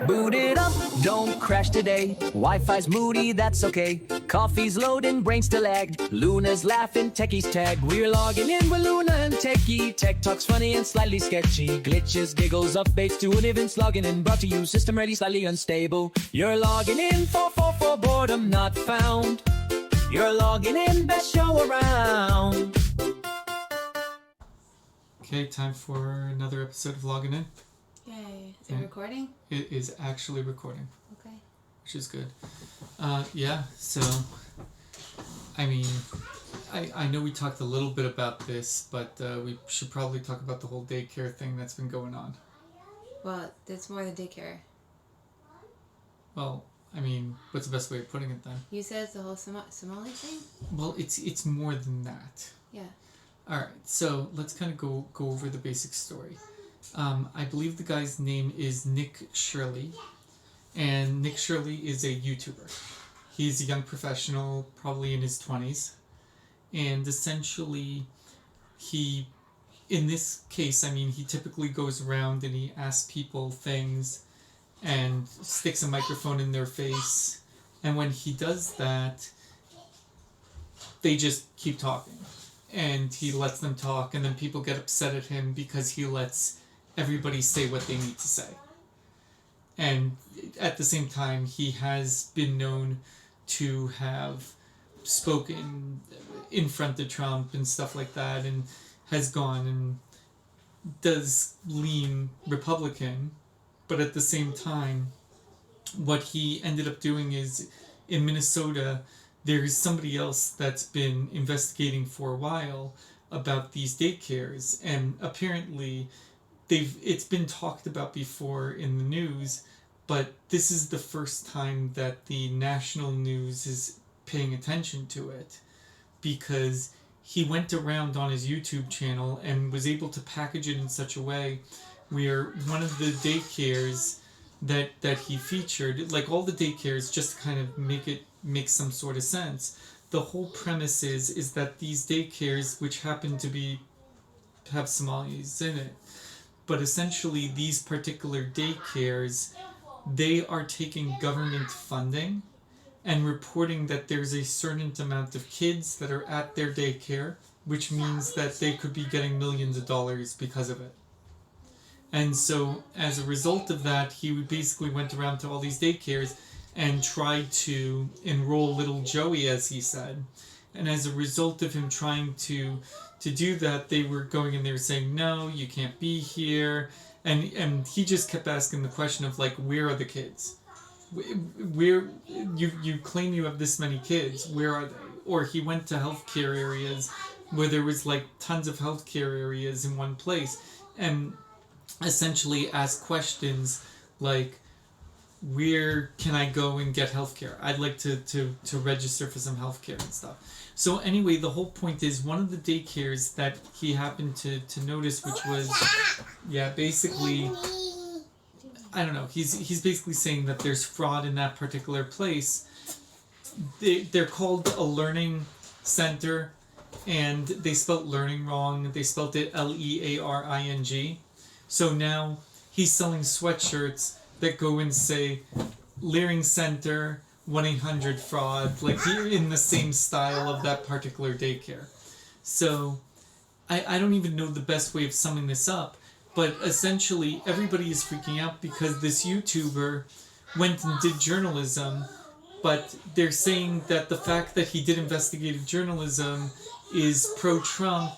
Boot it up, don't crash today. Wi-Fi's moody, that's okay. Coffee's loading, brain still lagged. Luna's laughing, Techie's tagged. We're logging in with Luna and Techie. Tech talks funny and slightly sketchy. Glitches, giggles, updates to an events. Logging in, brought to you, system ready, slightly unstable. You're logging in, 444, boredom not found. You're logging in, best show around. Okay, time for another episode of Logging In. Yay. Is it recording? It is actually recording. Okay. Which is good. So, I mean, I know we talked a little bit about this, but we should probably talk about the whole daycare thing that's been going on. Well, it's more than daycare. Well, I mean, what's the best way of putting it then? You said it's the whole Somali thing? Well, it's more than that. Yeah. Alright, so let's kind of go over the basic story. I believe the guy's name is Nick Shirley, and Nick Shirley is a YouTuber. He's a young professional, probably in his 20s, and essentially in this case, I mean, he typically goes around and he asks people things and sticks a microphone in their face, and when he does that, they just keep talking. And he lets them talk, and then people get upset at him because he lets everybody say what they need to say. And at the same time, he has been known to have spoken in front of Trump and stuff like that, and has gone and does lean Republican, but at the same time, what he ended up doing is, in Minnesota, there's somebody else that's been investigating for a while about these daycares, and apparently it's been talked about before in the news, but this is the first time that the national news is paying attention to it, because he went around on his YouTube channel and was able to package it in such a way where one of the daycares that he featured, like all the daycares, just to kind of make some sort of sense, the whole premise is that these daycares, which happen to have Somalis in it, but essentially these particular daycares, they are taking government funding and reporting that there's a certain amount of kids that are at their daycare, which means that they could be getting millions of dollars because of it. And so as a result of that, he basically went around to all these daycares and tried to enroll little Joey, as he said. And as a result of him trying to do that, they were going in there saying, no, you can't be here. And he just kept asking the question of, like, where are the kids? Where you claim you have this many kids, where are they? Or he went to healthcare areas where there was, like, tons of healthcare areas in one place, and essentially asked questions like, where can I go and get healthcare? I'd like to register for some healthcare and stuff. So anyway, the whole point is, one of the daycares that he happened to notice, which was, basically, I don't know, he's basically saying that there's fraud in that particular place. They're called a learning center, and they spelt learning wrong. They spelt it Learing. So now he's selling sweatshirts that go and say Learing Center, 1-800-FRAUD, like in the same style of that particular daycare. So I don't even know the best way of summing this up, but essentially everybody is freaking out because this YouTuber went and did journalism, but they're saying that the fact that he did investigative journalism is pro-Trump,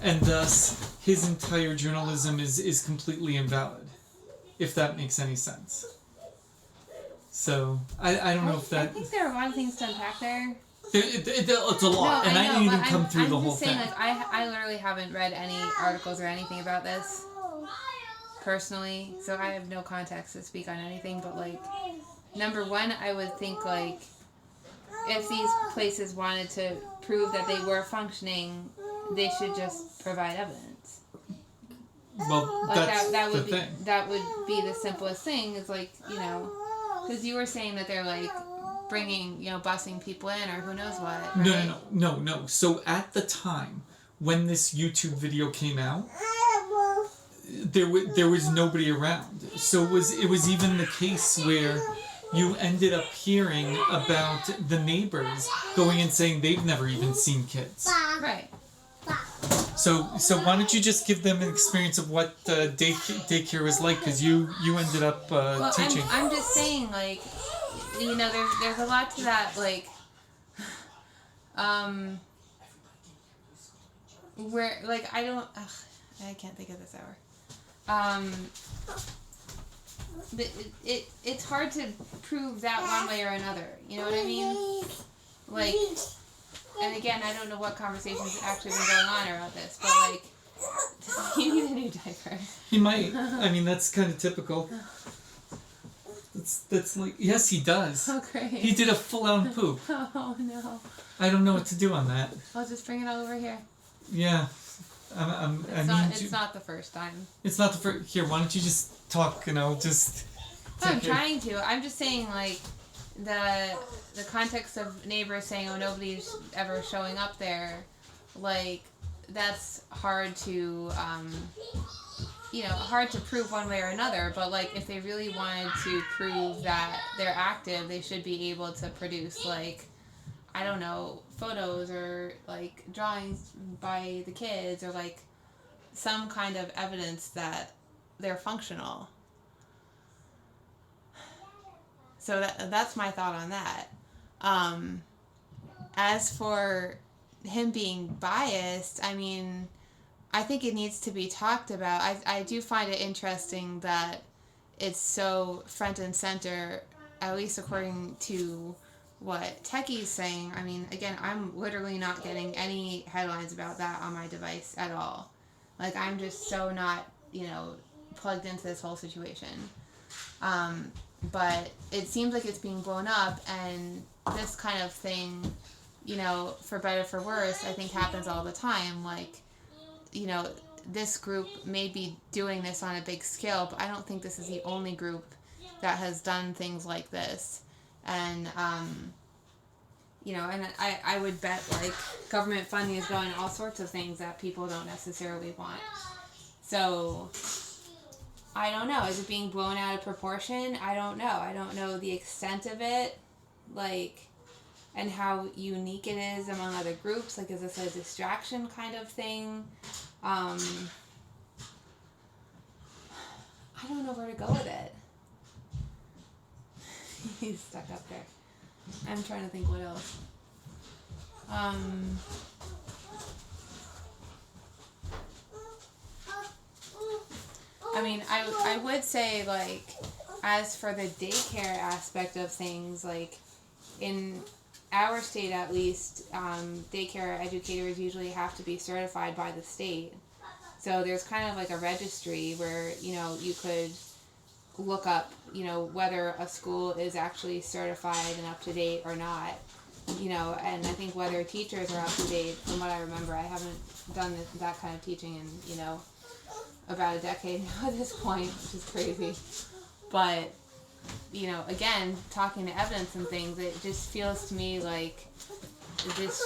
and thus his entire journalism is completely invalid, if that makes any sense. So, I don't know if that... I think there are a lot of things to unpack there. It's a lot, and I didn't even come through the whole thing. I'm just saying, like, I literally haven't read any articles or anything about this, personally, so I have no context to speak on anything, but, like, number one, I would think, like, if these places wanted to prove that they were functioning, they should just provide evidence. Well, like that's that would the be thing. That would be the simplest thing. Is like, you know, because you were saying that they're like bringing, you know, busing people in or who knows what. Right? No. So at the time when this YouTube video came out, there was nobody around. So it was even the case where you ended up hearing about the neighbors going and saying they've never even seen kids. Right. So why don't you just give them an experience of what daycare was like? Because you ended up teaching. I'm just saying, like, you know, there's a lot to that, like, where, like, I can't think of this hour. It's hard to prove that one way or another. You know what I mean? Like, and again, I don't know what conversations actually been going on around this, but like, you need a new diaper. He might. I mean, that's kind of typical. That's like, yes, he does. Oh, great. He did a full-on poop. Oh no. I don't know what to do on that. I'll just bring it all over here. Yeah. It's not the first time. It's not the first. Here, why don't you just talk? You know, just. I'm trying to. I'm just saying, like, the context of neighbors saying, "Oh, nobody's ever showing up there," like, that's hard to, hard to prove one way or another. But like, if they really wanted to prove that they're active, they should be able to produce, like, I don't know, photos or like drawings by the kids or like some kind of evidence that they're functional. So that's my thought on that. As for him being biased, I mean, I think it needs to be talked about. I do find it interesting that it's so front and center, at least according to what Techie's saying. I mean, again, I'm literally not getting any headlines about that on my device at all. Like, I'm just so not, plugged into this whole situation. But it seems like it's being blown up, and this kind of thing, for better for worse, I think happens all the time. Like, this group may be doing this on a big scale, but I don't think this is the only group that has done things like this. And, and I would bet, like, government funding is going to all sorts of things that people don't necessarily want. So, I don't know. Is it being blown out of proportion? I don't know. I don't know the extent of it, like, and how unique it is among other groups. Like, is this a distraction kind of thing? I don't know where to go with it. He's stuck up there. I'm trying to think what else. I mean, I would say, like, as for the daycare aspect of things, like, in our state at least, daycare educators usually have to be certified by the state. So there's kind of like a registry where, you could look up, whether a school is actually certified and up to date or not, and I think whether teachers are up to date. From what I remember, I haven't done that kind of teaching in, about a decade now at this point, which is crazy. But, again, talking to evidence and things, it just feels to me like this,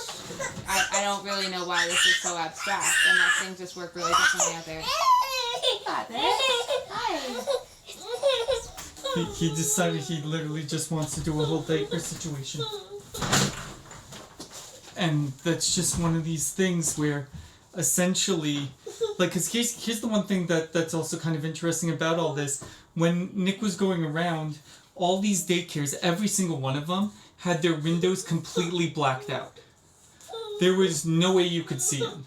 I don't really know why this is so abstract, unless things just work really differently out there. Hi. He decided he literally just wants to do a whole diaper situation. And that's just one of these things where essentially, like, because here's the one thing that's also kind of interesting about all this. When Nick was going around, all these daycares, every single one of them, had their windows completely blacked out. There was no way you could see them.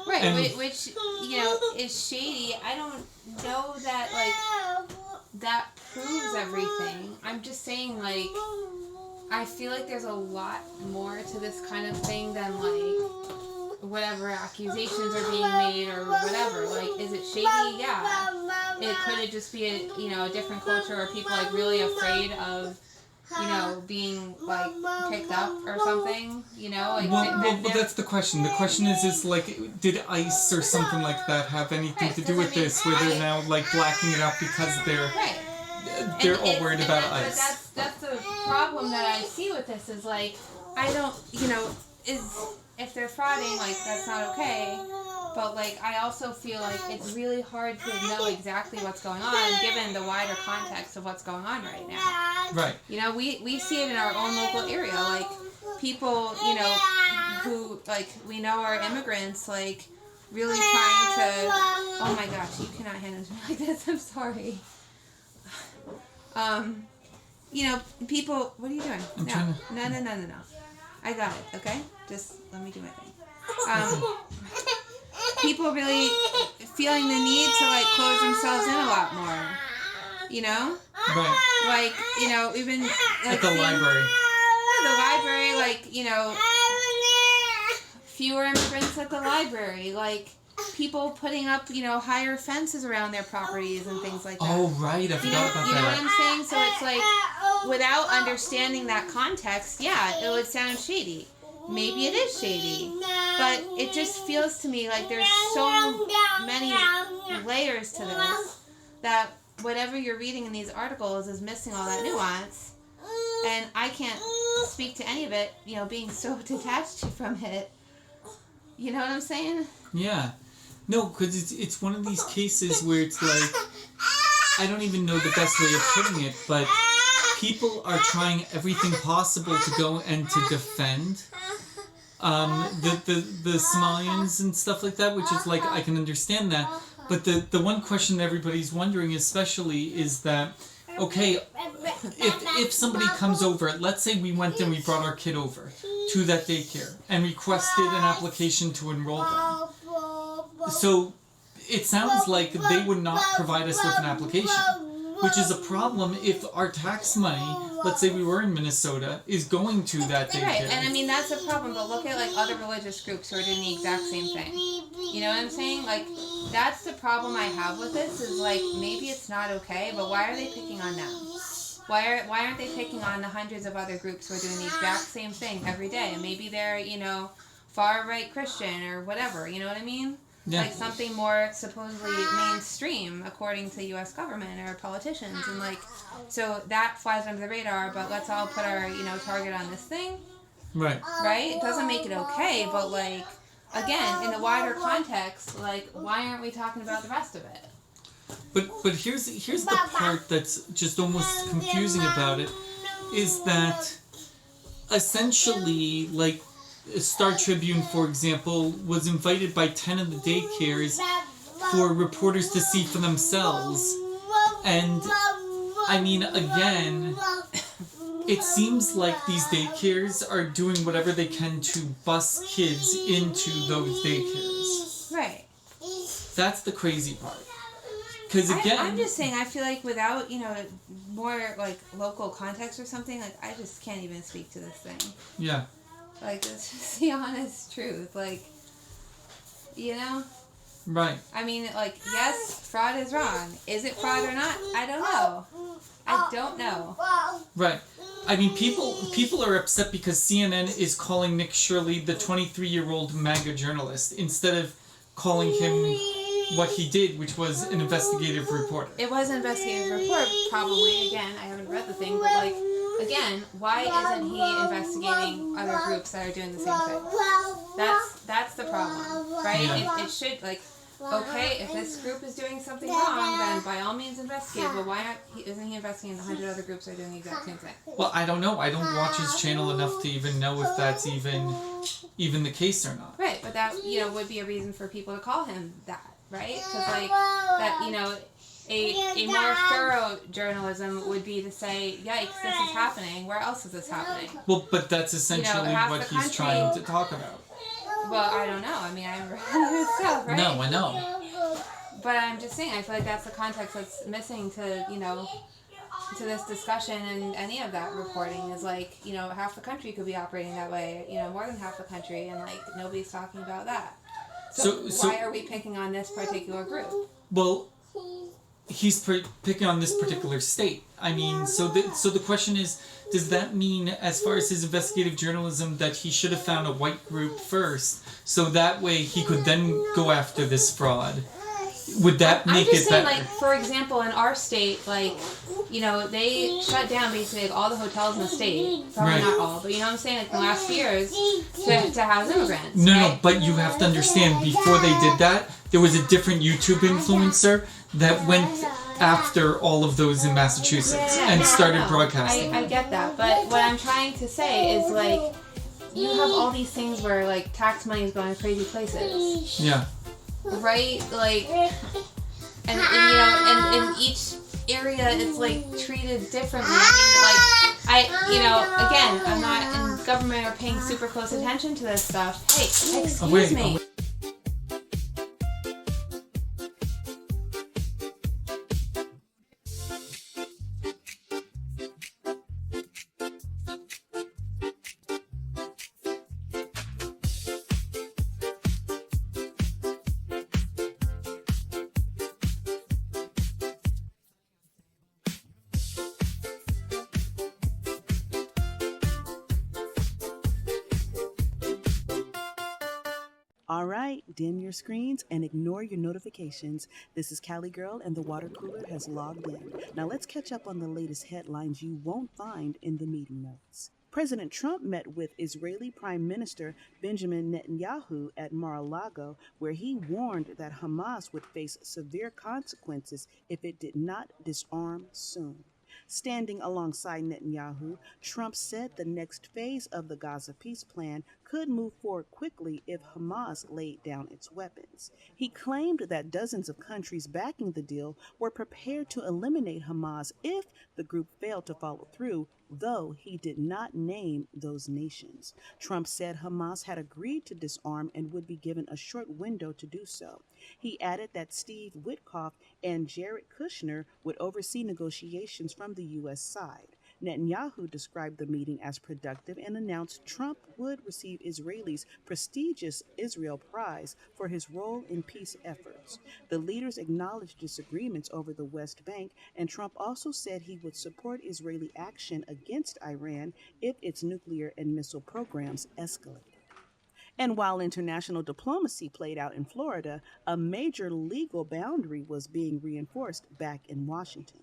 Right, and which, is shady. I don't know that, like, that proves everything. I'm just saying, like, I feel like there's a lot more to this kind of thing than, like, whatever accusations are being made or whatever. Like, is it shady? Yeah. Could it just be a different culture where people, like, really afraid of, being, like, picked up or something? Like, well, that's the question. The question is like, did ICE or something like that have anything to do with this, where they're now, like, blacking it out because they're all worried about ICE? But that's the problem that I see with this is, like, I don't, if they're frauding, like, that's not okay. but like I also feel like it's really hard to know exactly what's going on given the wider context of what's going on right now. Right. You know, we see it in our own local area, like people, you know, who like we know are immigrants, like really trying to. Oh my gosh, you cannot handle me like this. I'm sorry. You know, people. What are you doing? No. I got it. Okay, just let me do my thing. People really feeling the need to like close themselves in a lot more. You know. Right. Like, you know, even like At the library. The library, like, you know, fewer immigrants at the library, like people putting up, you know, higher fences around their properties and things like that. Oh, right. I forgot about You know that. what I'm saying? So it's like, without understanding that context, yeah, it would sound shady. Maybe it is shady. But it just feels to me like there's so many layers to this that whatever you're reading in these articles is missing all that nuance. And I can't speak to any of it, you know, being so detached from it. You know what I'm saying? Yeah. No, because it's one of these cases where it's like, I don't even know the best way of putting it, but people are trying everything possible to go and to defend the Somalians and stuff like that, which is like, I can understand that. But the one question everybody's wondering especially is that, okay, if somebody comes over, let's say we went and we brought our kid over to that daycare and requested an application to enroll them. So it sounds like they would not provide us with an application, which is a problem if our tax money, let's say we were in Minnesota, is going to that daycare. Right, and I mean, that's a problem, but look at like other religious groups who are doing the exact same thing. You know what I'm saying? Like, that's the problem I have with this, is like, maybe it's not okay, but why are they picking on them? Why aren't they picking on the hundreds of other groups who are doing the exact same thing every day? And maybe they're, you know, far-right Christian or whatever, you know what I mean? Yeah. Like something more supposedly mainstream according to the U.S. government or politicians. And like, so that flies under the radar, but let's all put our, you know, target on this thing. Right. Right? It doesn't make it okay, but like, again, in the wider context, like, why aren't we talking about the rest of it? But here's the part that's just almost confusing about it, is that essentially, like, Star Tribune, for example, was invited by 10 of the daycares for reporters to see for themselves. And, I mean, again, it seems like these daycares are doing whatever they can to bus kids into those daycares. Right. That's the crazy part. Because again, I'm just saying, I feel like without, you know, more like local context or something, like I just can't even speak to this thing. Yeah. Like, it's just the honest truth. Like, you know? Right. I mean, like, yes, fraud is wrong. Is it fraud or not? I don't know. I don't know. Right. I mean, people are upset because CNN is calling Nick Shirley the 23-year-old MAGA journalist instead of calling him what he did, which was an investigative reporter. It was an investigative report, probably. Again, I haven't read the thing, but like, again, why isn't he investigating other groups that are doing the same thing? That's the problem, right? Yeah. It should, like, okay, if this group is doing something wrong, then by all means investigate, but why isn't he investigating the 100 other groups that are doing the exact same thing? Well, I don't know. I don't watch his channel enough to even know if that's even the case or not. Right, but that, you know, would be a reason for people to call him that, right? Because, like, that, you know, a more thorough journalism would be to say, yikes, this is happening. Where else is this happening? Well, but that's essentially what he's trying to talk about. Well, I don't know. I mean, I haven't read his stuff, right? No, I know. But I'm just saying, I feel like that's the context that's missing to, you know, to this discussion and any of that reporting is like, you know, half the country could be operating that way, you know, more than half the country, and like nobody's talking about that. So why are we picking on this particular group? Well, he's picking on this particular state. I mean, so the question is, does that mean, as far as his investigative journalism, that he should have found a white group first, so that way he could then go after this fraud? Would that I'm make just it saying, better? like, for example, in our state, like, you know, they shut down basically like, all the hotels in the state. Probably Right. not all, but you know what I'm saying? Like, in the last few years, to house immigrants. No, right? no, but you have to understand, before they did that, there was a different YouTube influencer that went after all of those in Massachusetts and no, started no. broadcasting. I get that, but what I'm trying to say is, like, you have all these things where, like, tax money is going to crazy places. Yeah. Right? Like, and you know, and in each area it's like treated differently. I mean, like, you know, again, I'm not in government or paying super close attention to this stuff. Hey, excuse me. All right, dim your screens and ignore your notifications. This is Cali Girl, and the water cooler has logged in. Now let's catch up on the latest headlines you won't find in the meeting notes. President Trump met with Israeli Prime Minister Benjamin Netanyahu at Mar-a-Lago, where he warned that Hamas would face severe consequences if it did not disarm soon. Standing alongside Netanyahu, Trump said the next phase of the Gaza peace plan could move forward quickly if Hamas laid down its weapons. He claimed that dozens of countries backing the deal were prepared to eliminate Hamas if the group failed to follow through, though he did not name those nations. Trump said Hamas had agreed to disarm and would be given a short window to do so. He added that Steve Witkoff and Jared Kushner would oversee negotiations from the U.S. side. Netanyahu described the meeting as productive and announced Trump would receive Israel's prestigious Israel Prize for his role in peace efforts. The leaders acknowledged disagreements over the West Bank, and Trump also said he would support Israeli action against Iran if its nuclear and missile programs escalated. And while international diplomacy played out in Florida, a major legal boundary was being reinforced back in Washington.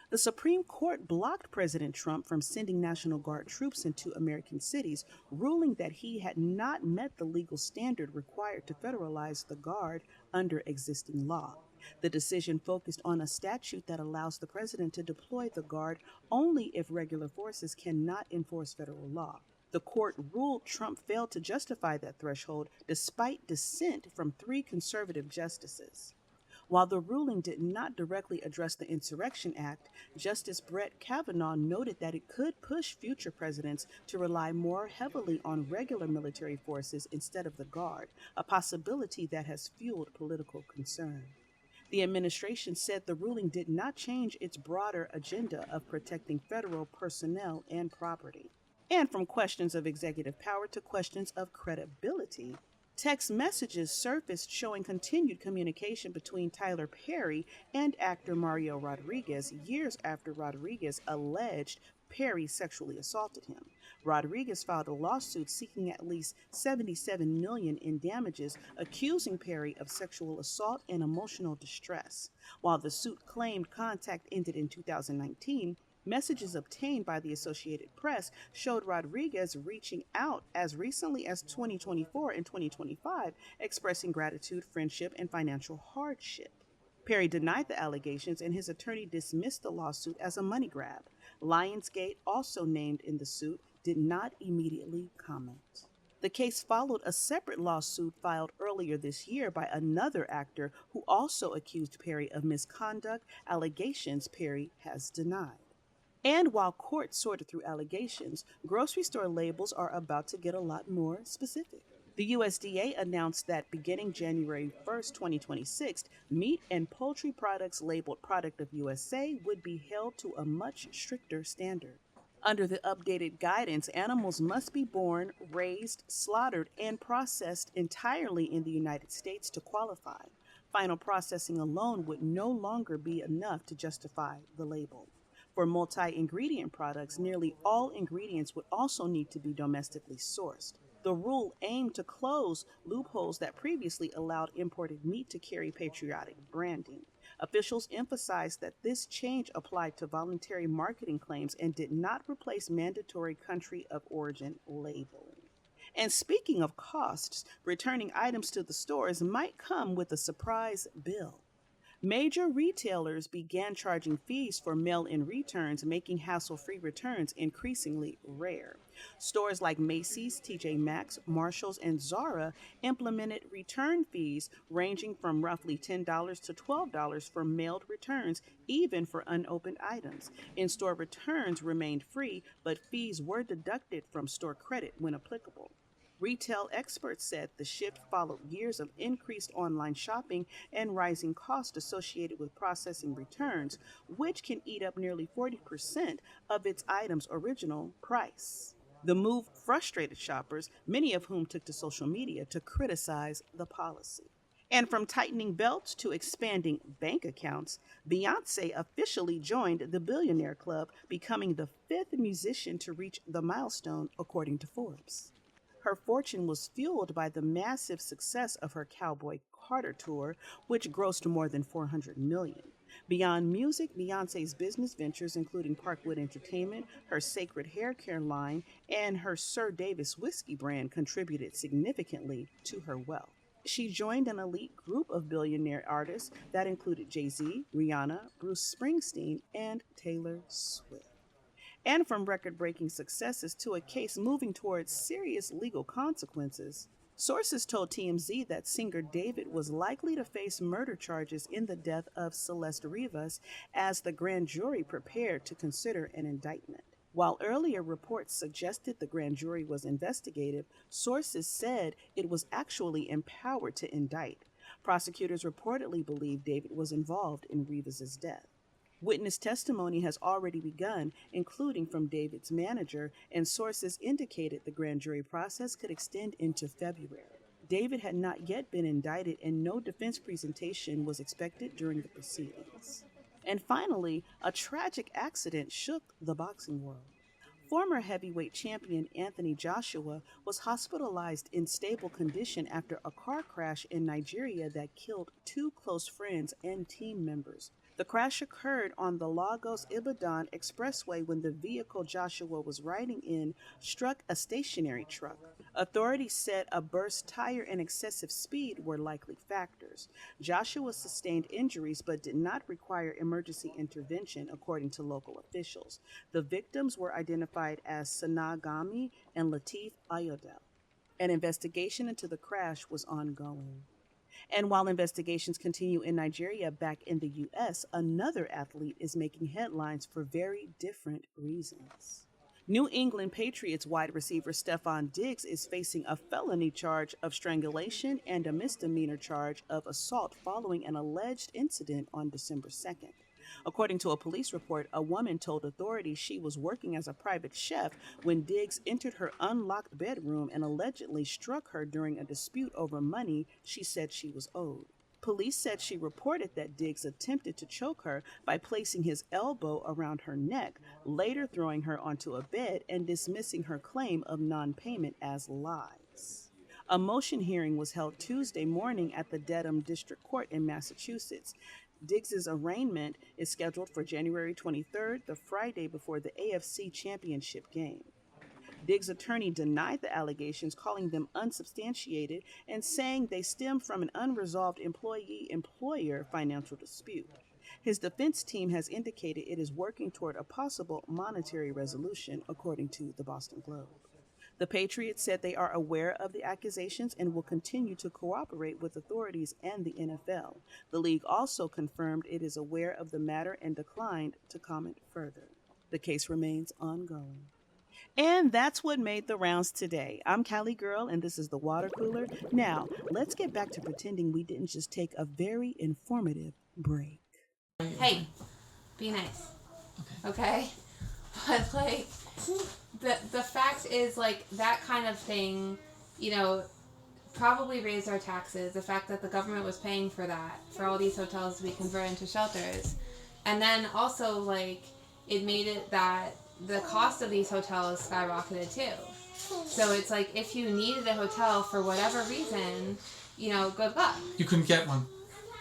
The Supreme Court blocked President Trump from sending National Guard troops into American cities, ruling that he had not met the legal standard required to federalize the Guard under existing law. The decision focused on a statute that allows the president to deploy the Guard only if regular forces cannot enforce federal law. The court ruled Trump failed to justify that threshold despite dissent from 3 conservative justices. While the ruling did not directly address the Insurrection Act, Justice Brett Kavanaugh noted that it could push future presidents to rely more heavily on regular military forces instead of the Guard, a possibility that has fueled political concern. The administration said the ruling did not change its broader agenda of protecting federal personnel and property. And from questions of executive power to questions of credibility, text messages surfaced showing continued communication between Tyler Perry and actor Mario Rodriguez years after Rodriguez alleged Perry sexually assaulted him. Rodriguez filed a lawsuit seeking at least $77 million in damages, accusing Perry of sexual assault and emotional distress. While the suit claimed contact ended in 2019, messages obtained by the Associated Press showed Rodriguez reaching out as recently as 2024 and 2025, expressing gratitude, friendship, and financial hardship. Perry denied the allegations, and his attorney dismissed the lawsuit as a money grab. Lionsgate, also named in the suit, did not immediately comment. The case followed a separate lawsuit filed earlier this year by another actor who also accused Perry of misconduct, allegations Perry has denied. And while courts sorted through allegations, grocery store labels are about to get a lot more specific. The USDA announced that beginning January 1st, 2026, meat and poultry products labeled Product of USA would be held to a much stricter standard. Under the updated guidance, animals must be born, raised, slaughtered, and processed entirely in the United States to qualify. Final processing alone would no longer be enough to justify the label. For multi-ingredient products, nearly all ingredients would also need to be domestically sourced. The rule aimed to close loopholes that previously allowed imported meat to carry patriotic branding. Officials emphasized that this change applied to voluntary marketing claims and did not replace mandatory country of origin labeling. And speaking of costs, returning items to the stores might come with a surprise bill. Major retailers began charging fees for mail-in returns, making hassle-free returns increasingly rare. Stores like Macy's, TJ Maxx, Marshalls, and Zara implemented return fees ranging from roughly $10 to $12 for mailed returns, even for unopened items. In-store returns remained free, but fees were deducted from store credit when applicable. Retail experts said the shift followed years of increased online shopping and rising costs associated with processing returns, which can eat up nearly 40% of its item's original price. The move frustrated shoppers, many of whom took to social media to criticize the policy. And from tightening belts to expanding bank accounts, Beyoncé officially joined the Billionaire Club, becoming the fifth musician to reach the milestone, according to Forbes. Her fortune was fueled by the massive success of her Cowboy Carter tour, which grossed more than $400 million. Beyond music, Beyoncé's business ventures, including Parkwood Entertainment, her Sacred Hair Care line, and her Sir Davis whiskey brand, contributed significantly to her wealth. She joined an elite group of billionaire artists that included Jay-Z, Rihanna, Bruce Springsteen, and Taylor Swift. And from record-breaking successes to a case moving towards serious legal consequences, sources told TMZ that singer David was likely to face murder charges in the death of Celeste Rivas as the grand jury prepared to consider an indictment. While earlier reports suggested the grand jury was investigative, sources said it was actually empowered to indict. Prosecutors reportedly believe David was involved in Rivas's death. Witness testimony has already begun, including from David's manager, and sources indicated the grand jury process could extend into February. David had not yet been indicted, and no defense presentation was expected during the proceedings. And finally, a tragic accident shook the boxing world. Former heavyweight champion Anthony Joshua was hospitalized in stable condition after a car crash in Nigeria that killed two close friends and team members. The crash occurred on the Lagos-Ibadan Expressway when the vehicle Joshua was riding in struck a stationary truck. Authorities said a burst tire and excessive speed were likely factors. Joshua sustained injuries but did not require emergency intervention, according to local officials. The victims were identified as Sana Gami and Lateef Ayodele. An investigation into the crash was ongoing. And while investigations continue in Nigeria, back in the U.S., another athlete is making headlines for very different reasons. New England Patriots wide receiver Stephon Diggs is facing a felony charge of strangulation and a misdemeanor charge of assault following an alleged incident on December 2nd. According to a police report, a woman told authorities she was working as a private chef when Diggs entered her unlocked bedroom and allegedly struck her during a dispute over money she said she was owed. Police said she reported that Diggs attempted to choke her by placing his elbow around her neck, later throwing her onto a bed and dismissing her claim of non-payment as lies. A motion hearing was held Tuesday morning at the Dedham District Court in Massachusetts. Diggs's arraignment is scheduled for January 23rd, the Friday before the AFC Championship game. Diggs' attorney denied the allegations, calling them unsubstantiated and saying they stem from an unresolved employee-employer financial dispute. His defense team has indicated it is working toward a possible monetary resolution, according to the Boston Globe. The Patriots said they are aware of the accusations and will continue to cooperate with authorities and the NFL. The league also confirmed it is aware of the matter and declined to comment further. The case remains ongoing. And that's what made the rounds today. I'm Callie Girl, and this is The Water Cooler. Now, let's get back to pretending we didn't just take a very informative break. Hey, be nice. Okay? But, like, the fact is, like, that kind of thing, you know, probably raised our taxes. The fact that the government was paying for that, for all these hotels to be converted into shelters. And then also, like, it made it that the cost of these hotels skyrocketed too. So it's like if you needed a hotel for whatever reason, you know, good luck. You couldn't get one.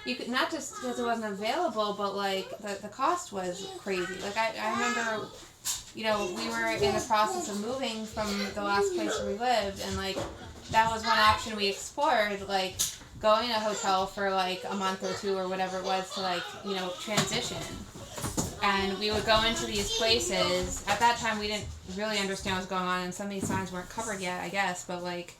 You could, not just because it wasn't available, but like the cost was crazy. Like I remember, you know, we were in the process of moving from the last place where we lived, and like that was one option we explored, like going to a hotel for like a month or two or whatever it was to like, you know, transition. And we would go into these places. At that time, we didn't really understand what was going on, and some of these signs weren't covered yet, I guess. But like,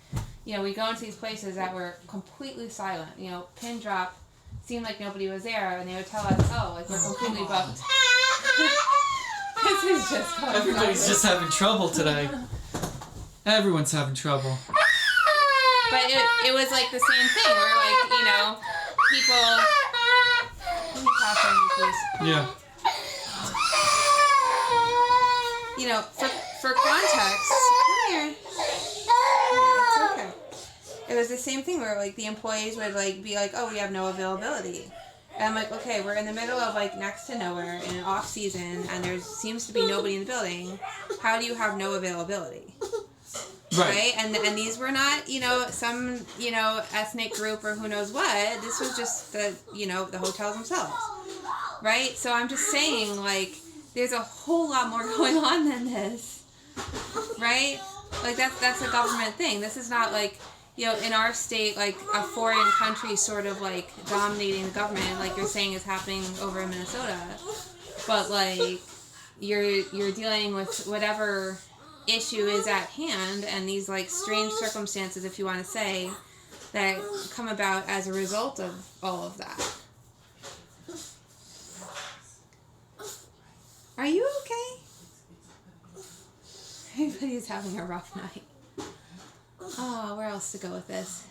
you know, we go into these places that were completely silent. You know, pin drop, seemed like nobody was there, and they would tell us, "Oh, like we're completely booked." This is just everybody's just having trouble today. Everyone's having trouble. But it was like the same thing. Where like, you know, people. Let me pass on you, please. Yeah. You know, for context, come here. It's okay. It was the same thing where like the employees would like be like, "Oh, we have no availability," and I'm like, "Okay, we're in the middle of like next to nowhere in an off season, and there seems to be nobody in the building. How do you have no availability?" Right? And these were not, you know, some, you know, ethnic group or who knows what. This was just the, you know, the hotels themselves. Right? So I'm just saying, like, there's a whole lot more going on than this. Right? Like, that's a government thing. This is not, like, you know, in our state, like, a foreign country sort of, like, dominating the government, like you're saying is happening over in Minnesota. But, like, you're dealing with whatever issue is at hand, and these like strange circumstances, if you want to say, that come about as a result of all of that. Are you okay? Everybody's having a rough night. Oh, where else to go with this?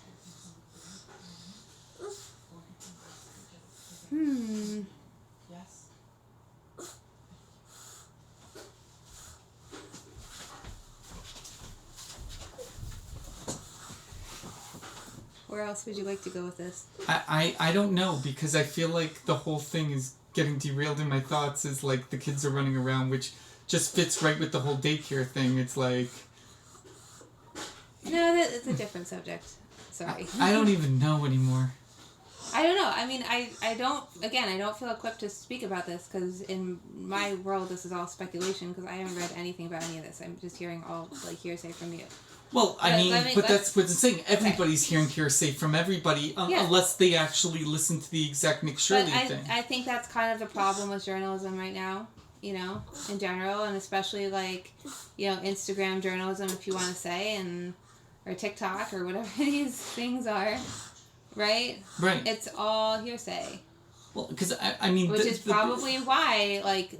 Where else would you like to go with this? I don't know, because I feel like the whole thing is getting derailed in my thoughts is like the kids are running around, which just fits right with the whole daycare thing. It's like... No, it's a different subject. Sorry. I don't even know anymore. I don't know. I mean, I don't feel equipped to speak about this because in my world this is all speculation because I haven't read anything about any of this. I'm just hearing all like hearsay from you. Well, that's what it's saying. Everybody's hearing hearsay from everybody unless they actually listen to the exact Nick Shirley thing. I think that's kind of the problem with journalism right now, you know, in general, and especially like, you know, Instagram journalism, if you want to say, or TikTok or whatever these things are, right? Right. It's all hearsay. Well, because I mean... Which is probably why, like,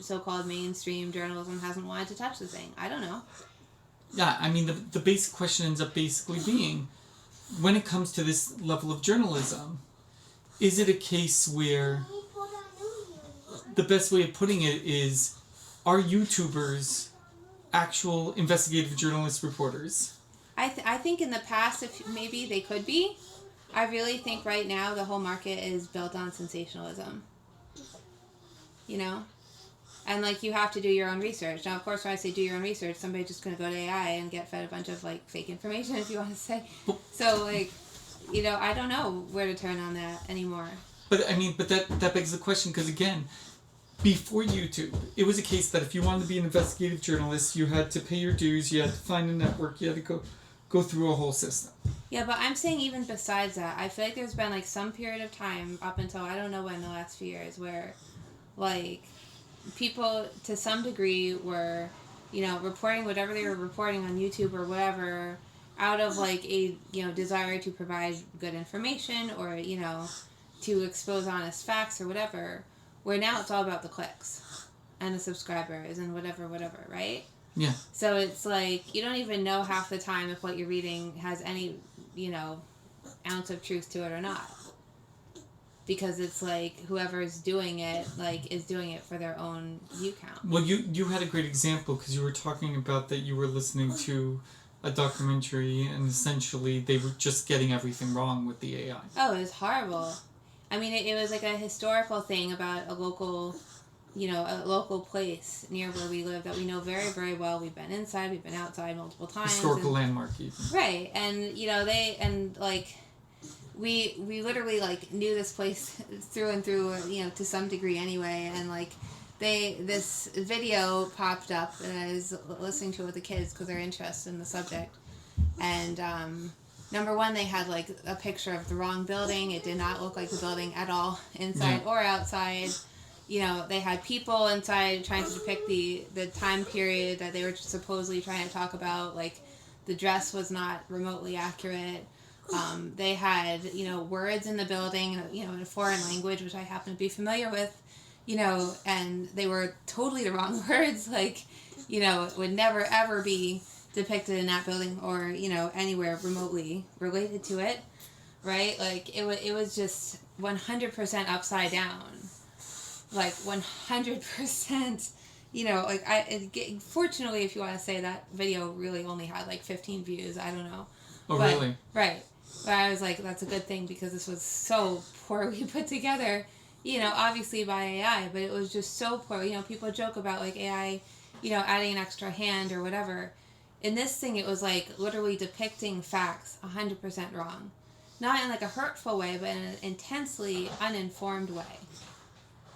so-called mainstream journalism hasn't wanted to touch the thing. I don't know. Yeah, I mean, the basic question ends up basically being, when it comes to this level of journalism, is it a case where the best way of putting it is, are YouTubers actual investigative journalist reporters? I think in the past, if maybe they could be. I really think right now the whole market is built on sensationalism. You know? And, like, you have to do your own research. Now, of course, when I say do your own research, somebody's just going to go to AI and get fed a bunch of, like, fake information, if you want to say. So, like, you know, I don't know where to turn on that anymore. But, I mean, that begs the question, because, again, before YouTube, it was a case that if you wanted to be an investigative journalist, you had to pay your dues, you had to find a network, you had to go through a whole system. Yeah, but I'm saying even besides that, I feel like there's been, like, some period of time up until, I don't know when, the last few years, where, like... people to some degree were, you know, reporting whatever they were reporting on YouTube or whatever out of like a, you know, desire to provide good information or, you know, to expose honest facts or whatever, where now it's all about the clicks and the subscribers and whatever, right? Yeah. So it's like, you don't even know half the time if what you're reading has any, you know, ounce of truth to it or not. Because it's like whoever's doing it, like, is doing it for their own view count. Well, you had a great example because you were talking about that you were listening to a documentary and essentially they were just getting everything wrong with the AI. Oh, it was horrible. I mean, it was like a historical thing about a local a local place near where we live that we know very, very well. We've been inside, we've been outside multiple times. Historical landmark, even. Right, and we literally knew this place through and through, to some degree anyway, and this video popped up, and I was listening to it with the kids because they're interested in the subject, and number one, they had a picture of the wrong building. It did not look like the building at all, inside or outside. They had people inside trying to depict the time period that they were supposedly trying to talk about. The dress was not remotely accurate. They had, words in the building, in a foreign language, which I happen to be familiar with, and they were totally the wrong words. It would never, ever be depicted in that building or, anywhere remotely related to it, right? It was just 100% upside down. 100%, fortunately, if you want to say, that video really only had 15 views. I don't know. Oh, really? Right. But I was that's a good thing because this was so poorly put together, obviously by AI, but it was just so poor. People joke about AI, adding an extra hand or whatever. In this thing, it was literally depicting facts 100% wrong. Not in a hurtful way, but in an intensely uninformed way.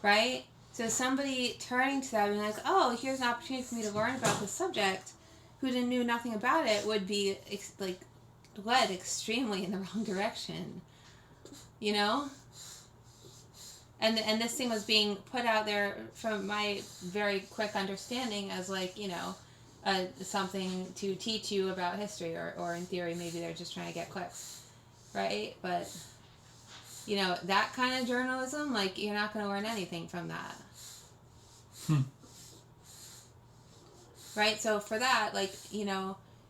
Right? So somebody turning to that and oh, here's an opportunity for me to learn about the subject, who knew nothing about it, would be led extremely in the wrong direction. And this thing was being put out there, from my very quick understanding, as something to teach you about history, or in theory maybe they're just trying to get clicks, right? But that kind of journalism, you're not going to learn anything from that. Right? So for that,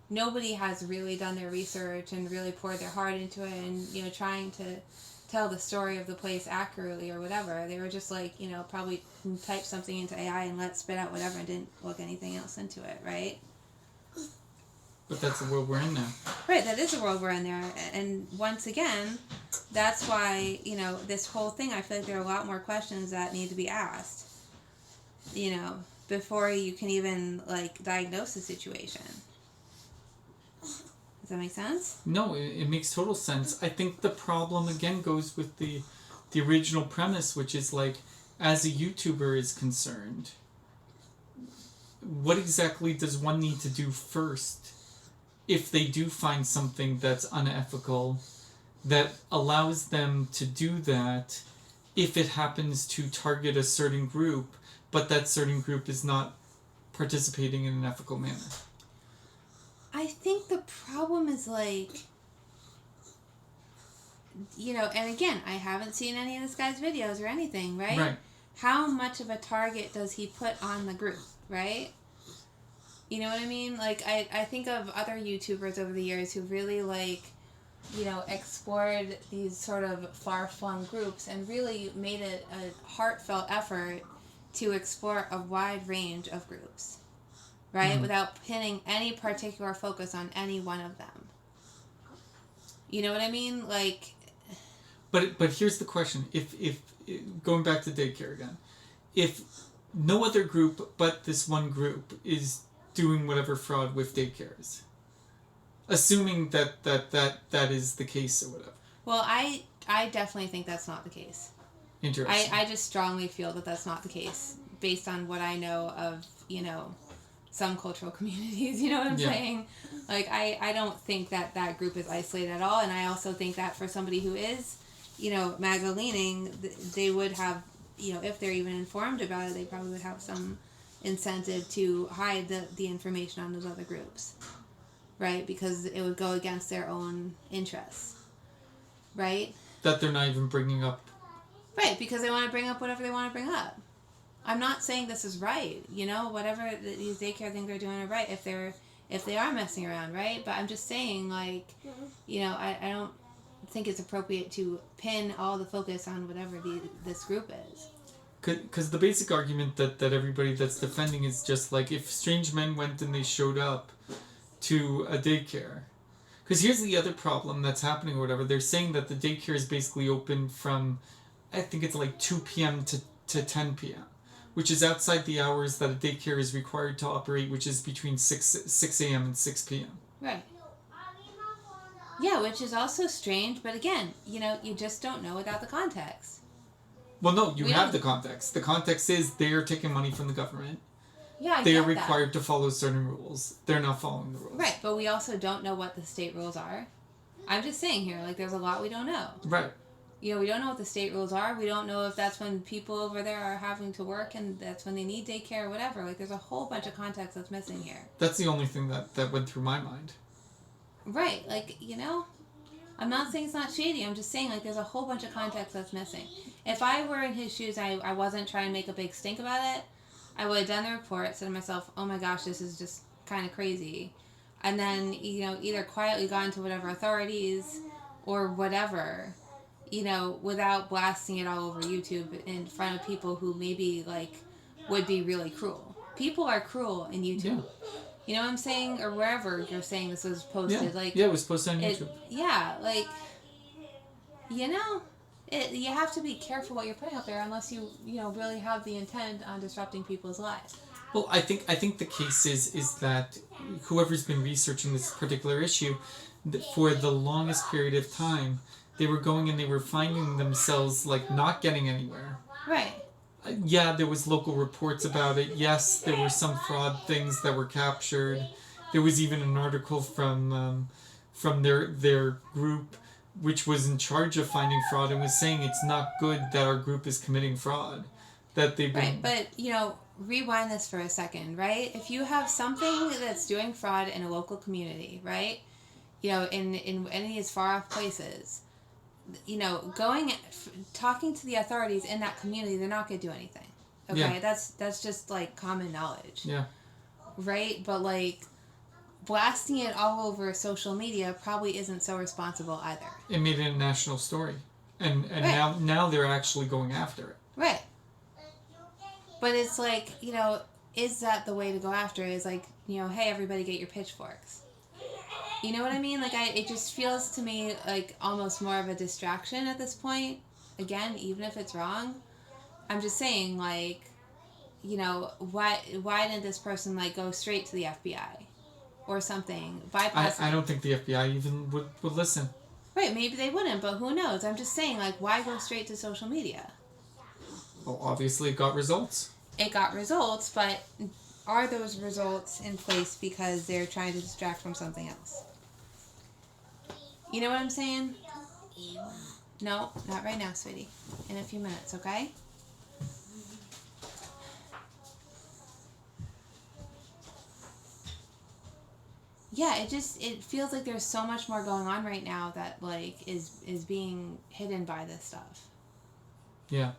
nobody has really done their research and really poured their heart into it and, trying to tell the story of the place accurately or whatever. They were just probably type something into AI and let it spit out whatever and didn't look anything else into it, right? But that's the world we're in now. Right, that is the world we're in there. And once again, that's why, this whole thing, I feel there are a lot more questions that need to be asked, before you can even, diagnose the situation. Does that make sense? No, it makes total sense. I think the problem, again, goes with the original premise, which is, as a YouTuber is concerned, what exactly does one need to do first if they do find something that's unethical that allows them to do that if it happens to target a certain group, but that certain group is not participating in an ethical manner? I think the problem is and again, I haven't seen any of this guy's videos or anything, right? Right. How much of a target does he put on the group, right? You know what I mean? I think of other YouTubers over the years who really explored these sort of far-flung groups and really made a heartfelt effort to explore a wide range of groups, right? Mm-hmm. Without pinning any particular focus on any one of them. You know what I mean? But here's the question. If going back to daycare again, if no other group but this one group is doing whatever fraud with daycares, assuming that is the case or whatever. Well, I definitely think that's not the case. Interesting. I just strongly feel that that's not the case based on what I know of, some cultural communities, you know what I'm saying? I don't think that group is isolated at all, and I also think that for somebody who is, MAGA leaning, they would have, if they're even informed about it, they probably would have some incentive to hide the information on those other groups, right? Because it would go against their own interests, right? That they're not even bringing up. Right, because they want to bring up whatever they want to bring up. I'm not saying this is right, whatever these daycare things are doing are right if they are messing around, right? But I'm just saying, I don't think it's appropriate to pin all the focus on whatever this group is. Because the basic argument that everybody that's defending is just if strange men went and they showed up to a daycare. Because here's the other problem that's happening or whatever. They're saying that the daycare is basically open from, I think it's 2 p.m. to 10 p.m. which is outside the hours that a daycare is required to operate, which is between 6 a.m. and 6 p.m. Right. Yeah, which is also strange, but again, you just don't know without the context. Well, no, you have the context. The context is they are taking money from the government. Yeah, they are required to follow certain rules. They're not following the rules. Right, but we also don't know what the state rules are. I'm just saying here, like, there's a lot we don't know. Right. We don't know what the state rules are. We don't know if that's when people over there are having to work and that's when they need daycare or whatever. Like, there's a whole bunch of context that's missing here. That's the only thing that went through my mind. Right, like, I'm not saying it's not shady. I'm just saying, like, there's a whole bunch of context that's missing. If I were in his shoes and I wasn't trying to make a big stink about it, I would have done the report, said to myself, oh my gosh, this is just kind of crazy. And then, either quietly gone to whatever authorities or whatever, without blasting it all over YouTube in front of people who maybe, like, would be really cruel. People are cruel in YouTube. Yeah. You know what I'm saying? Or wherever you're saying this was posted. Yeah, it was posted on YouTube. You have to be careful what you're putting out there unless you really have the intent on disrupting people's lives. Well, I think the case is that whoever's been researching this particular issue, for the longest period of time, they were going and they were finding themselves, like, not getting anywhere. Right. Yeah, there was local reports about it. Yes, there were some fraud things that were captured. There was even an article from their group, which was in charge of finding fraud, and was saying it's not good that our group is committing fraud. That they've been... Right, but, rewind this for a second, right? If you have something that's doing fraud in a local community, right? In any of these far-off places, talking to the authorities in that community, they're not going to do anything. Okay? Yeah. That's just, like, common knowledge. Yeah. Right? But, like, blasting it all over social media probably isn't so responsible either. It made it a national story. And right. now they're actually going after it. Right. But it's like, is that the way to go after it? Is like, hey, everybody get your pitchforks. You know what I mean? Like, it just feels to me like almost more of a distraction at this point. Again, even if it's wrong. I'm just saying, like, why didn't this person, like, go straight to the FBI? Or something. Bypass I don't think the FBI even would listen. Right, maybe they wouldn't, but who knows? I'm just saying, like, why go straight to social media? Well, obviously it got results. It got results, but are those results in place because they're trying to distract from something else? You know what I'm saying? No, not right now, sweetie. In a few minutes, okay? Yeah, it feels like there's so much more going on right now that, like, is being hidden by this stuff. Yeah.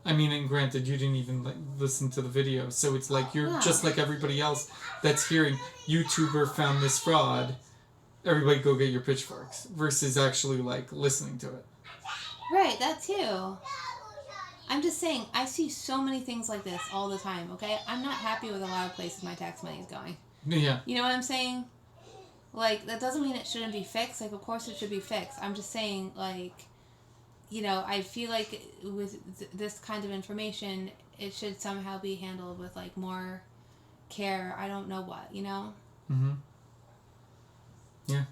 I mean, and granted, you didn't even listen to the video, so it's like you're just like everybody else that's hearing YouTuber found this fraud. Everybody go get your pitchforks versus actually, like, listening to it. Right, that too. I'm just saying, I see so many things like this all the time, okay? I'm not happy with a lot of places my tax money is going. Yeah. You know what I'm saying? Like, that doesn't mean it shouldn't be fixed. Like, of course it should be fixed. I'm just saying, like, I feel like with this kind of information, it should somehow be handled with, like, more care. I don't know what, Mm-hmm. Yeah.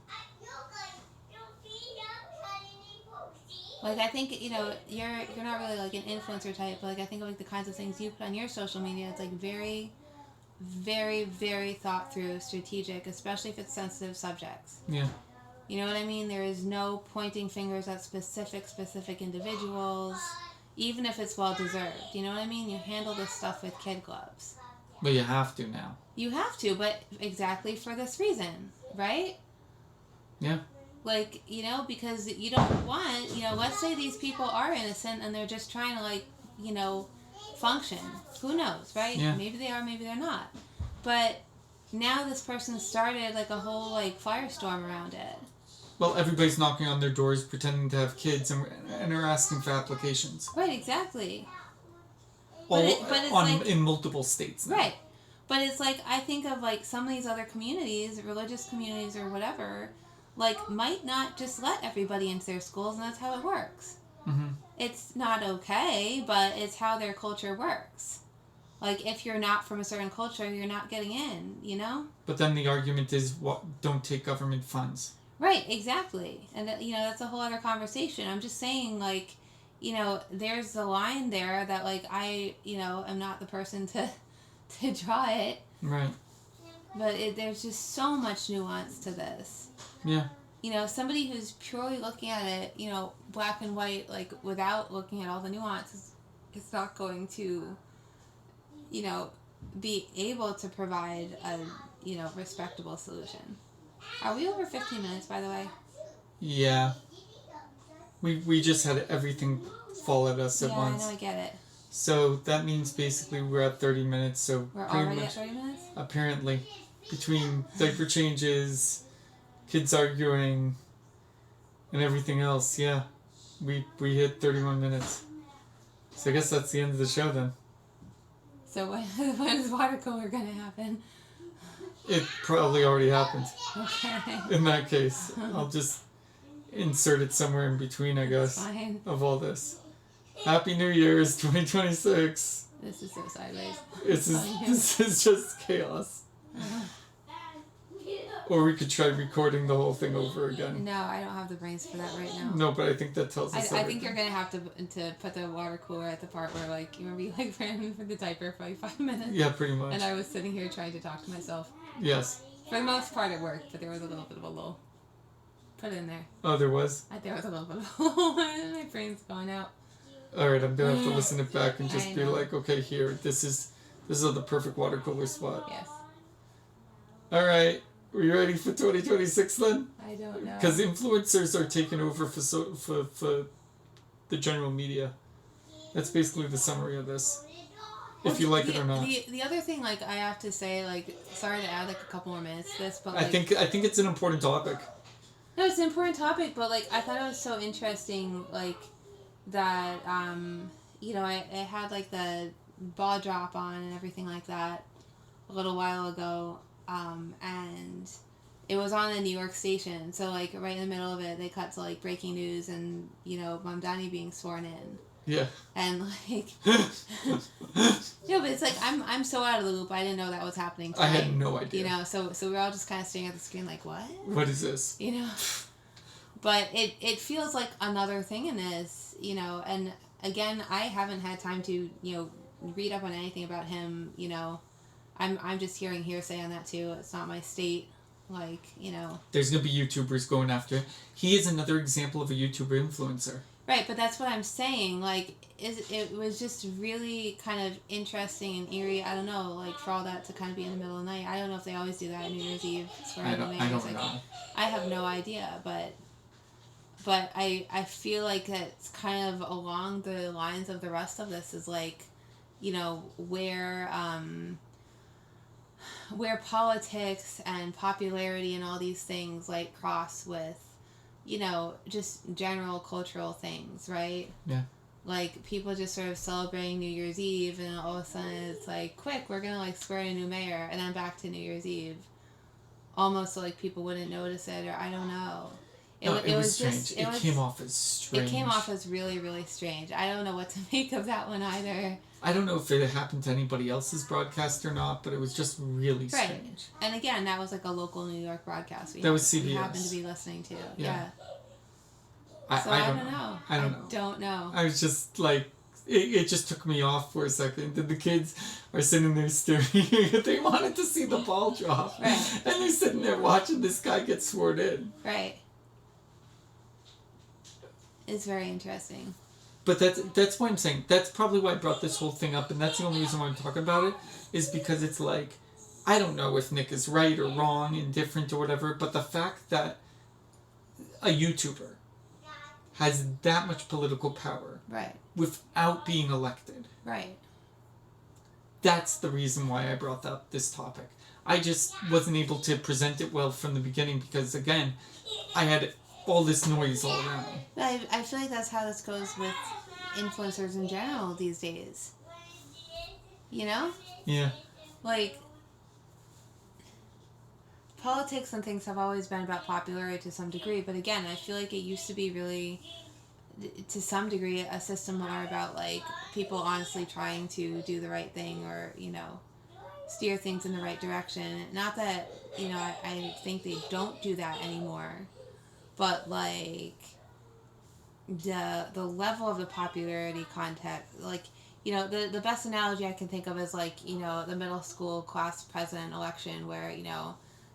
Like, I think, you're not really, like, an influencer type, but, like, I think of, like, the kinds of things you put on your social media, it's, like, very, very, very thought through, strategic, especially if it's sensitive subjects. Yeah. You know what I mean? There is no pointing fingers at specific individuals, even if it's well deserved. You know what I mean? You handle this stuff with kid gloves. But you have to now. You have to, but exactly for this reason, right? Yeah. Like, because you don't want, let's say these people are innocent and they're just trying to, like, function. Who knows, right? Yeah. Maybe they are, maybe they're not. But now this person started, like, a whole, like, firestorm around it. Well, everybody's knocking on their doors pretending to have kids and are asking for applications. Right, exactly. In multiple states now. Right. But it's like, I think of, like, some of these other communities, religious communities or whatever, like, might not just let everybody into their schools, and that's how it works. Mm-hmm. it's not okay, but it's how their culture works. Like, if you're not from a certain culture, you're not getting in, you know? But then the argument is, don't take government funds. Right, exactly. And, that's a whole other conversation. I'm just saying, like, there's the line there that, like, I, am not the person to draw it. Right. But there's just so much nuance to this. Yeah. Somebody who's purely looking at it, black and white, like, without looking at all the nuances, is not going to, be able to provide a, respectable solution. Are we over 15 minutes, by the way? Yeah. We just had everything fall at us at once. Yeah, I know, I get it. So that means basically we're at 30 minutes, so We're pretty already much, at 30 minutes? apparently, between diaper changes, kids arguing, and everything else, yeah. We hit 31 minutes. So I guess that's the end of the show then. So when is water cooler going to happen? It probably already happened. Okay. In that case, I'll just insert it somewhere in between, I guess, Fine. of all this. Happy New Year's 2026. This is so sideways. This is just chaos. Or we could try recording the whole thing over again. No, I don't have the brains for that right now. No, but I think that tells us I think you're going to have to put the water cooler at the part where, like, you remember you, like, ran for the diaper for, like, 5 minutes? Yeah, pretty much. And I was sitting here trying to talk to myself. Yes. For the most part, it worked, but there was a little bit of a lull. Put it in there. Oh, there was? There was a little bit of a lull. My brain's gone out. Alright, I'm going to have to listen it back and just I be know. like, okay, here, this is the perfect water cooler spot. Yes. Alright, are you ready for 2026 then? I don't know. Because influencers are taking over for the general media. That's basically the summary of this. If you like it or not. The other thing, like, I have to say, like, sorry to add, like, a couple more minutes to this, but, I like... think it's an important topic. No, it's an important topic, but, like, I thought it was so interesting, like, that, I had, like, the ball drop on and everything like that a little while ago, and it was on a New York station, so, like, right in the middle of it, they cut to, like, breaking news and, Mamdani being sworn in. Yeah. And, like... No, but it's like, I'm so out of the loop, I didn't know that was happening today. I had no idea. So we're all just kind of staring at the screen like, what? What is this? But it feels like another thing in this, and again, I haven't had time to, read up on anything about him, I'm just hearing hearsay on that too. It's not my state, like, There's going to be YouTubers going after him. He is another example of a YouTuber influencer. Right, but that's what I'm saying. Like, it was just really kind of interesting and eerie. I don't know, like, for all that to kind of be in the middle of the night. I don't know if they always do that on New Year's Eve. I don't know. I have no idea, but I feel like it's kind of along the lines of the rest of this is like, where politics and popularity and all these things like cross with, just general cultural things, right? Yeah. Like, people just sort of celebrating New Year's Eve, and all of a sudden it's like, quick, we're gonna, like, swear in a new mayor, and then back to New Year's Eve. Almost so, like, people wouldn't notice it, or I don't know. It was strange. It came off as strange. It came off as really, really strange. I don't know what to make of that one either. I don't know if it happened to anybody else's broadcast or not, but it was just really strange. Right. And again, that was like a local New York broadcast. That was CBS. We happened to be listening to. Yeah. I don't know. I don't know. I was just like, it just took me off for a second. And the kids are sitting there staring. They wanted to see the ball drop. Right. And they're sitting there watching this guy get sworn in. Right. It's very interesting. But that's why I'm saying, that's probably why I brought this whole thing up, and that's the only reason why I'm talking about it, is because it's like, I don't know if Nick is right or wrong, indifferent or whatever, but the fact that a YouTuber has that much political power Right. without being elected. Right. That's the reason why I brought up this topic. I just wasn't able to present it well from the beginning because, again, I had all this noise all around me. I feel like that's how this goes with influencers in general these days. Yeah. Like, politics and things have always been about popularity to some degree, but again, I feel like it used to be really to some degree, a system more about, like, people honestly trying to do the right thing or, steer things in the right direction. Not that, I think they don't do that anymore, but, like, the level of the popularity context, like, the best analogy I can think of is, like, the middle school class president election where,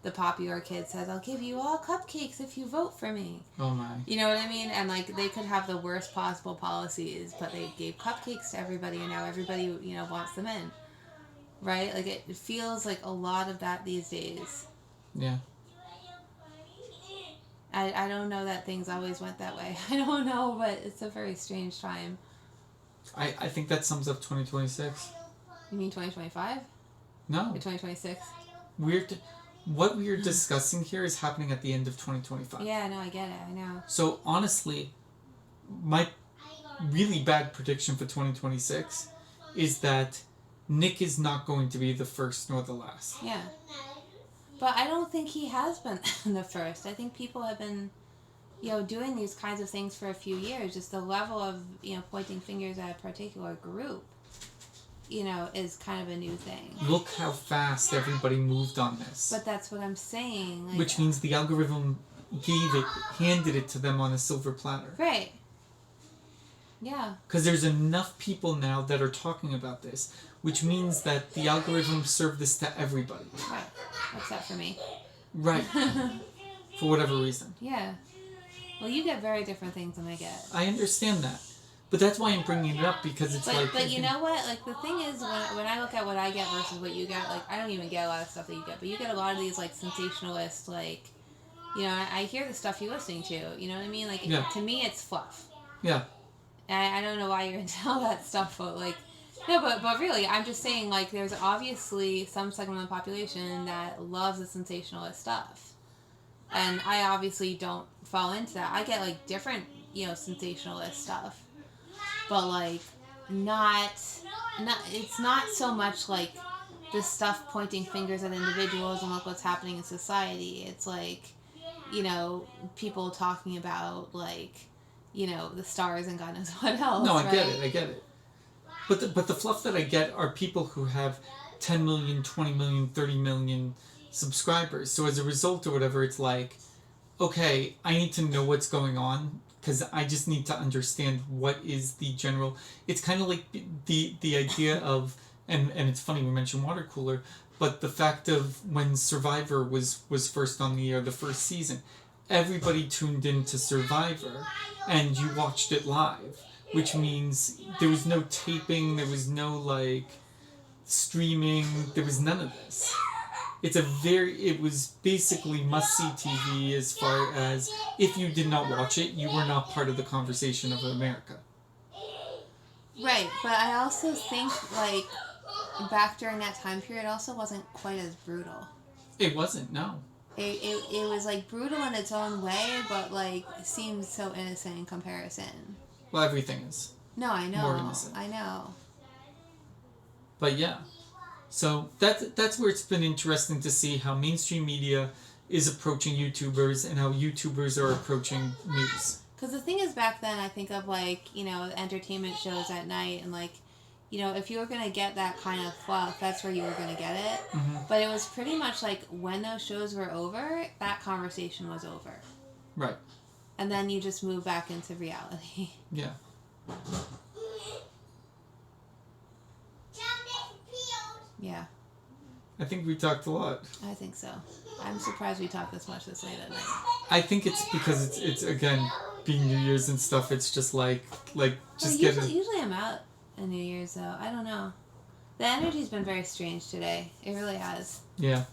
the popular kid says, I'll give you all cupcakes if you vote for me. Oh my. You know what I mean? And, like, they could have the worst possible policies, but they gave cupcakes to everybody, and now everybody, wants them in. Right? Like, it feels like a lot of that these days. Yeah. I don't know that things always went that way. I don't know, but it's a very strange time. I think that sums up 2026. You mean 2025? No. Or 2026? What we are discussing here is happening at the end of 2025. Yeah, no, I get it. I know. So, honestly, my really bad prediction for 2026 is that Nick is not going to be the first nor the last. Yeah. But I don't think he has been the first. I think people have been, doing these kinds of things for a few years. Just the level of, pointing fingers at a particular group, is kind of a new thing. Look how fast everybody moved on this. But that's what I'm saying. Like, which means the algorithm handed it to them on a silver platter. Right. Yeah. Because there's enough people now that are talking about this, which means that the algorithm served this to everybody. Right. Except for me. Right. For whatever reason. Yeah. Well, you get very different things than I get. I understand that. But that's why I'm bringing it up, because it's But you know what? Like, the thing is, when I look at what I get versus what you get, like, I don't even get a lot of stuff that you get, but you get a lot of these, like, sensationalist, like, I hear the stuff you're listening to, you know what I mean? Like, yeah. To me, it's fluff. Yeah. And I don't know why you're into all that stuff, but, like, no, but really, I'm just saying, like, there's obviously some segment of the population that loves the sensationalist stuff. And I obviously don't fall into that. I get, like, different, sensationalist stuff. But, like, it's not so much, like, this stuff pointing fingers at individuals and look what's happening in society. It's, like, people talking about, like, the stars and God knows what else. No, I get it. But the fluff that I get are people who have 10 million, 20 million, 30 million subscribers. So as a result or whatever, it's like, okay, I need to know what's going on, because I just need to understand what is the general... It's kind of like the idea of... And it's funny we mentioned water cooler, but the fact of when Survivor was first on the air, the first season, everybody tuned into Survivor and you watched it live, which means there was no taping, there was no, like, streaming, there was none of this. It was basically must-see TV, as far as if you did not watch it, you were not part of the conversation of America. Right, but I also think, like, back during that time period also wasn't quite as brutal. It wasn't, no. It was, like, brutal in its own way, but, like, it seems so innocent in comparison. Well, everything is. No, I know. More innocent. I know. But yeah. So that's where it's been interesting to see how mainstream media is approaching YouTubers and how YouTubers are approaching news. Because the thing is, back then, I think of, like, entertainment shows at night, and, like, if you were going to get that kind of fluff, that's where you were going to get it. Mm-hmm. But it was pretty much like when those shows were over, that conversation was over. Right. And then you just move back into reality. Yeah. Yeah. I think we talked a lot. I think so. I'm surprised we talked this much this late at night. I think it's because it's again, being New Year's and stuff, it's just like just Usually I'm out on New Year's, though. I don't know. The energy's been very strange today. It really has. Yeah.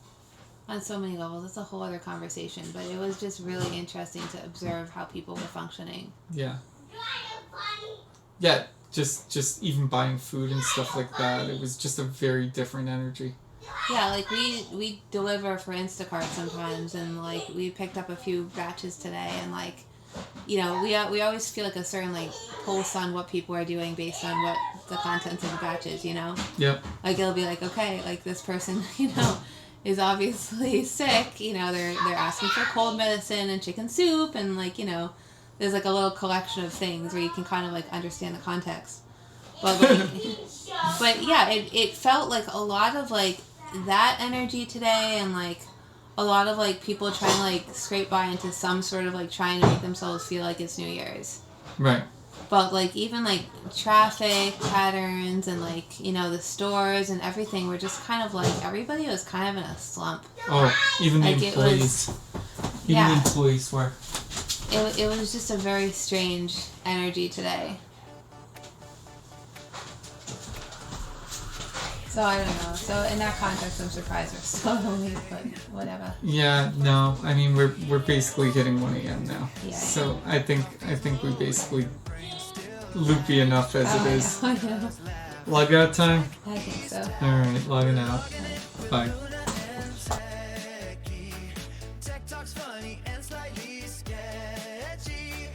On so many levels. It's a whole other conversation, but it was just really interesting to observe how people were functioning. Yeah. Yeah, just even buying food and stuff like that. It was just a very different energy. Yeah, like we deliver for Instacart sometimes, and like we picked up a few batches today, and like, we always feel like a certain like pulse on what people are doing based on what the contents of the batches, Yep. Like it'll be like, okay, like this person, is obviously sick, they're asking for cold medicine and chicken soup, and like, there's like a little collection of things where you can kind of like understand the context. But like, but yeah, it felt like a lot of like that energy today, and like a lot of like people trying to like scrape by into some sort of like trying to make themselves feel like it's New Year's. Right. But like even like traffic patterns and like, you know, the stores and everything were just kind of like everybody was kind of in a slump. Oh, even the Like, employees. yeah. The employees were. It was just a very strange energy today. So I don't know. So in that context, I'm surprised we're so late, but whatever. Yeah, no. I mean, we're basically hitting 1 a.m. now. Yeah. So I think we basically loopy enough as it is. I know. Log out time. I think so. All right, logging out. Bye. Tech talks funny and slightly sketchy.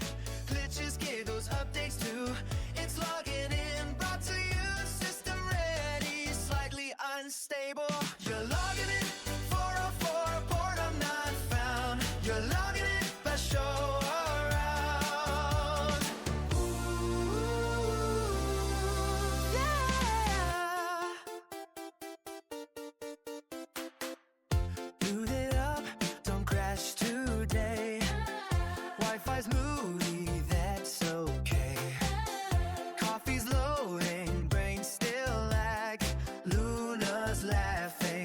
Glitches give those updates too. It's logging in, brought to you, system ready, slightly unstable. You're logging in 404, boredom not found. You're logging in by show around. Ooh, yeah. Boot it up, don't crash today. Wi-Fi's moody, that's okay. Coffee's loading, brain still lag. Luna's laughing.